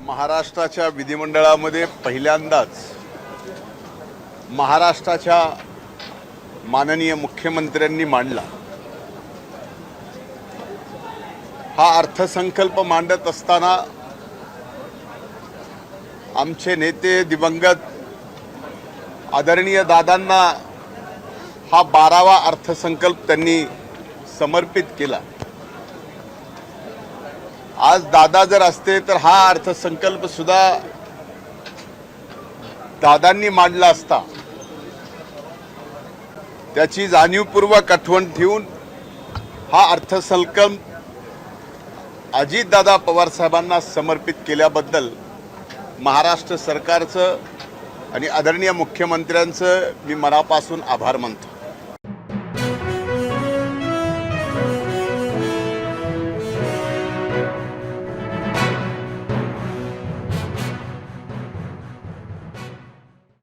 महाराष्ट्राच्या विधिमंडळामध्ये पहिल्यांदाच महाराष्ट्राच्या माननीय मुख्यमंत्र्यांनी मांडला। हा अर्थसंकल्प मांडत असताना आमचे नेते दिवंगत आदरणीय दादांना हा 12वा अर्थसंकल्प त्यांनी समर्पित केला। आज दादा जर असते तर हा अर्थसंकल्प सुद्धा दादांनी मांडला असता। त्याची जाणीवपूर्वक आठवण ठेवून हा अर्थसंकल्प अजितदादा पवार साहेबांना समर्पित केल्याबद्दल महाराष्ट्र सरकारचं आणि आदरणीय मुख्यमंत्र्यांचं मी मनापासून आभार मानतो।